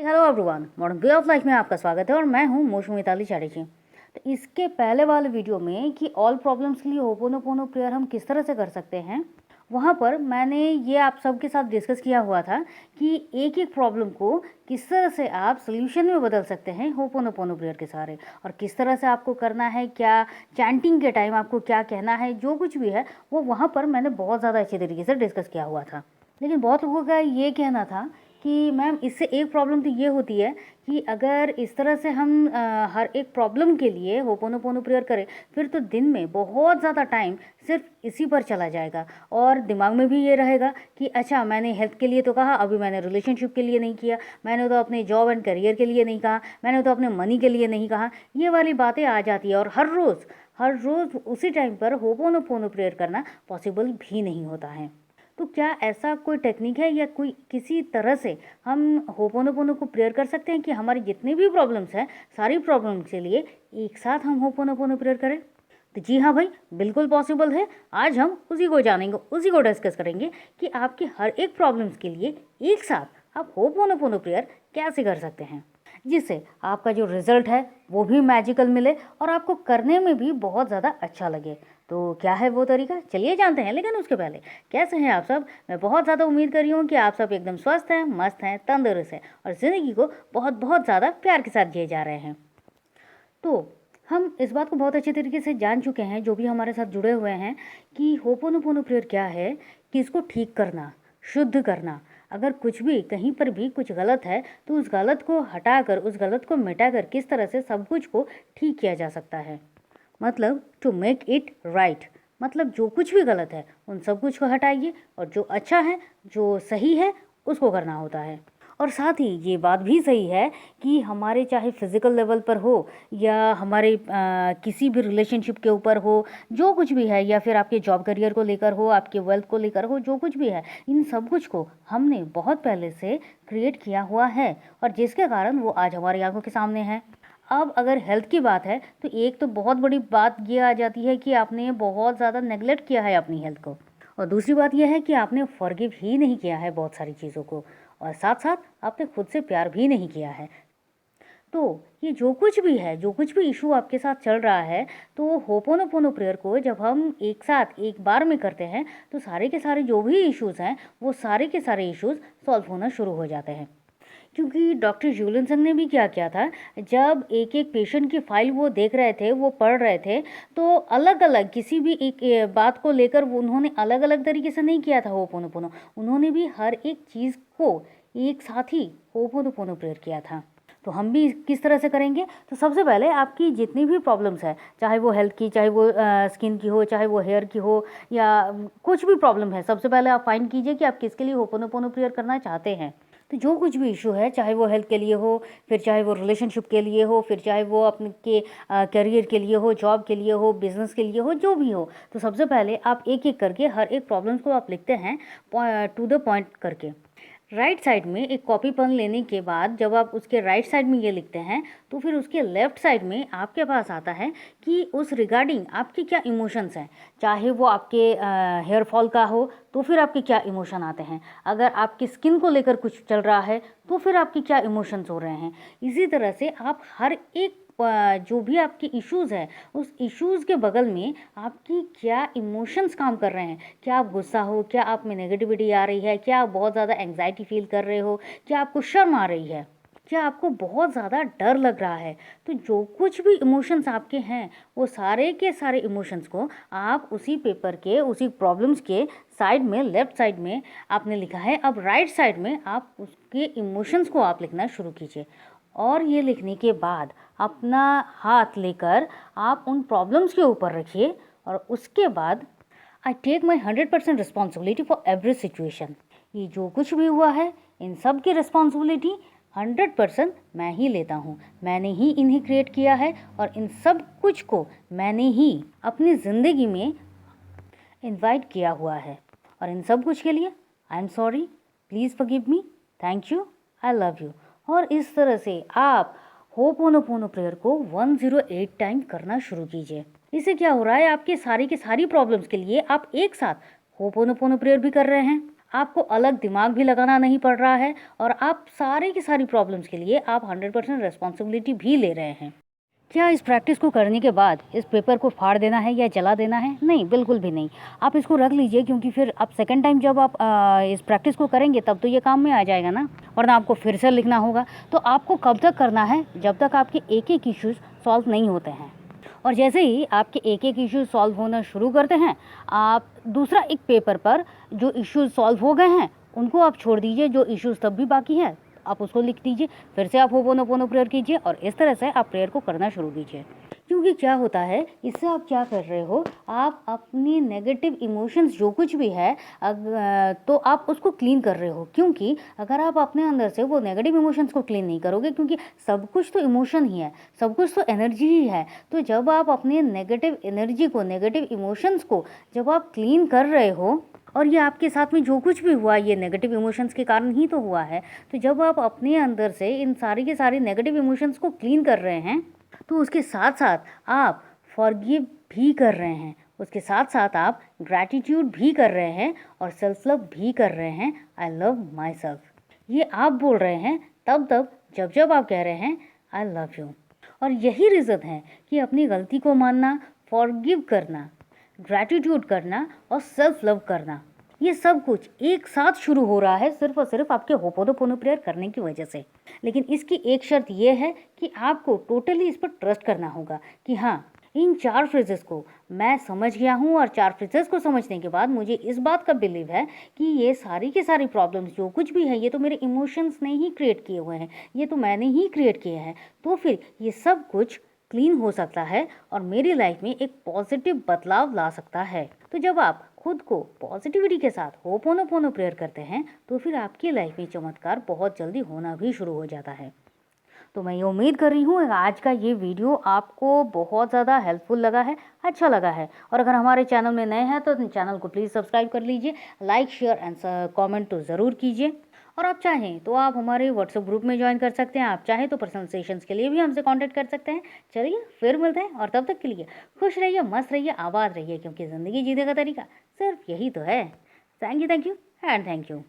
Hello everyone, modern way of life में आपका स्वागत है और मैं हूं मोशु मिताली चैटर्जी। तो इसके पहले वाले वीडियो में कि ऑल प्रॉब्लम्स के लिए होपोनोपोनो प्रेयर हम किस तरह से कर सकते हैं, वहां पर मैंने ये आप सबके साथ डिस्कस किया हुआ था कि एक एक प्रॉब्लम को किस तरह से आप सोल्यूशन में बदल सकते हैं होपोनोपोनो प्रेयर के सहारे, और किस तरह से आपको करना है, क्या चैंटिंग के टाइम आपको क्या कहना है, जो कुछ भी है वो वहाँ पर मैंने बहुत ज़्यादा अच्छे तरीके से डिस्कस किया हुआ था। लेकिन बहुत लोगों का ये कहना था कि मैम इससे एक प्रॉब्लम तो ये होती है कि अगर इस तरह से हम हर एक प्रॉब्लम के लिए होपोनोपोनो प्रेयर करें फिर तो दिन में बहुत ज़्यादा टाइम सिर्फ इसी पर चला जाएगा, और दिमाग में भी ये रहेगा कि अच्छा मैंने हेल्थ के लिए तो कहा, अभी मैंने रिलेशनशिप के लिए नहीं किया, मैंने तो अपने जॉब एंड करियर के लिए नहीं कहा, मैंने तो अपने मनी के लिए नहीं कहा। ये वाली बातें आ जाती है और हर रोज़ उसी टाइम पर होपोनोपोनो प्रेयर करना पॉसिबल भी नहीं होता है। तो क्या ऐसा कोई टेक्निक है या कोई किसी तरह से हम होपोनोपोनो को प्रेयर कर सकते हैं कि हमारी जितनी भी प्रॉब्लम्स हैं सारी प्रॉब्लम्स के लिए एक साथ हम होपोनोपोनो प्रेयर करें? तो जी हाँ भाई, बिल्कुल पॉसिबल है। आज हम उसी को जानेंगे, उसी को डिस्कस करेंगे कि आपकी हर एक प्रॉब्लम्स के लिए एक साथ आप होपोनोपोनो प्रेयर कैसे कर सकते हैं, जिससे आपका जो रिजल्ट है वो भी मैजिकल मिले और आपको करने में भी बहुत ज़्यादा अच्छा लगे। तो क्या है वो तरीका, चलिए जानते हैं। लेकिन उसके पहले कैसे हैं आप सब? मैं बहुत ज़्यादा उम्मीद कर रही हूँ कि आप सब एकदम स्वस्थ हैं, मस्त हैं, तंदुरुस्त हैं और ज़िंदगी को बहुत बहुत ज़्यादा प्यार के साथ जिए जा रहे हैं। तो हम इस बात को बहुत अच्छे तरीके से जान चुके हैं, जो भी हमारे साथ जुड़े हुए हैं, कि होपोनोपोनो प्रेयर क्या है, कि इसको ठीक करना, शुद्ध करना। अगर कुछ भी कहीं पर भी कुछ गलत है तो उस गलत को हटाकर, उस गलत को मिटाकर किस तरह से सब कुछ को ठीक किया जा सकता है। मतलब टू मेक इट राइट, मतलब जो कुछ भी गलत है उन सब कुछ को हटाइए और जो अच्छा है, जो सही है, उसको करना होता है। और साथ ही ये बात भी सही है कि हमारे चाहे फिज़िकल लेवल पर हो या हमारे किसी भी रिलेशनशिप के ऊपर हो, जो कुछ भी है, या फिर आपके जॉब करियर को लेकर हो, आपके वेल्थ को लेकर हो, जो कुछ भी है, इन सब कुछ को हमने बहुत पहले से क्रिएट किया हुआ है और जिसके कारण वो आज हमारी आंखों के सामने है। अब अगर हेल्थ की बात है तो एक तो बहुत बड़ी बात ये आ जाती है कि आपने बहुत ज़्यादा नेगलेक्ट किया है अपनी हेल्थ को, और दूसरी बात यह है कि आपने फॉरगिव ही नहीं किया है बहुत सारी चीज़ों को, और साथ साथ आपने खुद से प्यार भी नहीं किया है। तो ये जो कुछ भी है, जो कुछ भी इशू आपके साथ चल रहा है, तो होपोनोपोनो प्रेयर को जब हम एक साथ एक बार में करते हैं तो सारे के सारे जो भी इश्यूज़ हैं वो सारे के सारे इश्यूज़ सॉल्व होना शुरू हो जाते हैं। क्योंकि डॉक्टर जूलियनसन ने भी क्या किया था, जब एक एक पेशेंट की फाइल वो देख रहे थे, वो पढ़ रहे थे, तो अलग अलग किसी भी एक बात को लेकर वो उन्होंने अलग अलग तरीके से नहीं किया था होपोनोपोनो, उन्होंने भी हर एक चीज़ को एक साथ ही होपोनोपोनो प्रेयर किया था। तो हम भी किस तरह से करेंगे? तो सबसे पहले आपकी जितनी भी प्रॉब्लम्स है, चाहे वो हेल्थ की, चाहे वो स्किन की हो, चाहे वो हेयर की हो, या कुछ भी प्रॉब्लम है, सबसे पहले आप फाइंड कीजिए कि आप किसके लिए होपोनोपोनो प्रेयर करना चाहते हैं। तो जो कुछ भी इशू है, चाहे वो हेल्थ के लिए हो, फिर चाहे वो रिलेशनशिप के लिए हो, फिर चाहे वो अपने के करियर के लिए हो, जॉब के लिए हो, बिजनेस के लिए हो, जो भी हो, तो सबसे पहले आप एक एक करके हर एक प्रॉब्लम्स को आप लिखते हैं टू द पॉइंट करके। राइट साइड में एक कॉपी पेन लेने के बाद जब आप उसके राइट साइड में ये लिखते हैं तो फिर उसके लेफ्ट साइड में आपके पास आता है कि उस रिगार्डिंग आपके क्या इमोशंस हैं। चाहे वो आपके हेयर फॉल का हो तो फिर आपके क्या इमोशन आते हैं, अगर आपकी स्किन को लेकर कुछ चल रहा है तो फिर आपके क्या इमोशंस हो रहे हैं। इसी तरह से आप हर एक जो भी आपके इश्यूज़ है उस इश्यूज़ के बगल में आपकी क्या इमोशंस काम कर रहे हैं। क्या आप गुस्सा हो, क्या आप में नेगेटिविटी आ रही है, क्या आप बहुत ज़्यादा एंग्जाइटी फील कर रहे हो, क्या आपको शर्म आ रही है, क्या आपको बहुत ज़्यादा डर लग रहा है। तो जो कुछ भी इमोशंस आपके हैं वो सारे के सारे इमोशंस को आप उसी पेपर के, उसी प्रॉब्लम्स के साइड में, लेफ्ट साइड में आपने लिखा है। अब राइट साइड में आप उसके इमोशंस को आप लिखना शुरू कीजिए, और ये लिखने के बाद अपना हाथ लेकर आप उन प्रॉब्लम्स के ऊपर रखिए और उसके बाद I take my 100% responsibility for every situation. ये जो कुछ भी हुआ है इन सब की रिस्पॉन्सिबिलिटी 100% मैं ही लेता हूँ। मैंने ही इन्हें क्रिएट किया है और इन सब कुछ को मैंने ही अपनी ज़िंदगी में इन्वाइट किया हुआ है, और इन सब कुछ के लिए I am sorry, please forgive me, thank you, I love you. और इस तरह से आप होपोनोपोनो प्रेयर को 108 टाइम करना शुरू कीजिए। इससे क्या हो रहा है, आपके सारी की सारी प्रॉब्लम्स के लिए आप एक साथ होपोनोपोनो प्रेयर भी कर रहे हैं। आपको अलग दिमाग भी लगाना नहीं पड़ रहा है और आप सारी की सारी प्रॉब्लम्स के लिए आप 100% रिस्पॉन्सिबिलिटी भी ले रहे हैं। क्या इस प्रैक्टिस को करने के बाद इस पेपर को फाड़ देना है या जला देना है? नहीं, बिल्कुल भी नहीं। आप इसको रख लीजिए, क्योंकि फिर आप सेकंड टाइम जब आप इस प्रैक्टिस को करेंगे तब तो ये काम में आ जाएगा ना, वरना आपको फिर से लिखना होगा। तो आपको कब तक करना है? जब तक आपके एक-एक इश्यूज़ सॉल्व नहीं होते हैं। और जैसे ही आपके एक-एक इश्यूज़ सॉल्व होना शुरू करते हैं, आप दूसरा एक पेपर पर जो इश्यूज़ सॉल्व हो गए हैं, उनको आप छोड़ दीजिए। जो इश्यूज़ तब भी बाकी हैं, आप उसको लिख दीजिए। फिर से आप होपोनोपोनो प्रेयर कीजिए और इस तरह से आप प्रेयर को करना शुरू कीजिए। क्योंकि क्या होता है, इससे आप क्या कर रहे हो, आप अपनी नेगेटिव इमोशंस जो कुछ भी है तो आप उसको क्लीन कर रहे हो। क्योंकि अगर आप अपने अंदर से वो नेगेटिव इमोशंस को क्लीन नहीं करोगे, क्योंकि सब कुछ तो इमोशन ही है, सब कुछ तो एनर्जी ही है। तो जब आप अपने नेगेटिव एनर्जी को, नेगेटिव इमोशंस को जब आप क्लीन कर रहे हो, और ये आपके साथ में जो कुछ भी हुआ ये नेगेटिव इमोशंस के कारण ही तो हुआ है। तो जब आप अपने अंदर से इन सारी के सारी नेगेटिव इमोशंस को क्लीन कर रहे हैं, तो उसके साथ साथ आप फॉरगिव भी कर रहे हैं, उसके साथ साथ आप ग्रैटिट्यूड भी कर रहे हैं और सेल्फ लव भी कर रहे हैं। आई लव माई सेल्फ, ये आप बोल रहे हैं तब जब आप कह रहे हैं आई लव यू। और यही रीज़न है कि अपनी गलती को मानना, फॉरगिव करना, ग्रैटिट्यूड करना और सेल्फ लव करना, ये सब कुछ एक साथ शुरू हो रहा है सिर्फ और सिर्फ आपके होपोनोपोनो प्रेयर करने की वजह से। लेकिन इसकी एक शर्त ये है कि आपको टोटली इस पर ट्रस्ट करना होगा कि हाँ, इन 4 फ्रेजेस को मैं समझ गया हूँ और 4 फ्रेजेस को समझने के बाद मुझे इस बात का बिलीव है कि ये सारी की सारी प्रॉब्लम्स जो कुछ भी है, ये तो मेरे इमोशंस ने ही क्रिएट किए हुए हैं, ये तो मैंने ही क्रिएट किए हैं। तो फिर ये सब कुछ क्लीन हो सकता है और मेरी लाइफ में एक पॉजिटिव बदलाव ला सकता है। तो जब आप खुद को पॉजिटिविटी के साथ होपोनोपोनो प्रेयर करते हैं, तो फिर आपकी लाइफ में चमत्कार बहुत जल्दी होना भी शुरू हो जाता है। तो मैं ये उम्मीद कर रही हूँ आज का ये वीडियो आपको बहुत ज़्यादा हेल्पफुल लगा है, अच्छा लगा है। और अगर हमारे चैनल में नए हैं तो चैनल को प्लीज़ सब्सक्राइब कर लीजिए, लाइक शेयर एंड कमेंट तो ज़रूर कीजिए। और आप चाहें तो आप हमारे व्हाट्सएप ग्रुप में ज्वाइन कर सकते हैं, आप चाहें तो पर्सनल सेशंस के लिए भी हमसे कांटेक्ट कर सकते हैं। चलिए फिर मिलते हैं, और तब तक के लिए खुश रहिए, मस्त रहिए, आबाद रहिए, क्योंकि ज़िंदगी जीने का तरीका सिर्फ यही तो है। Thank you and thank you.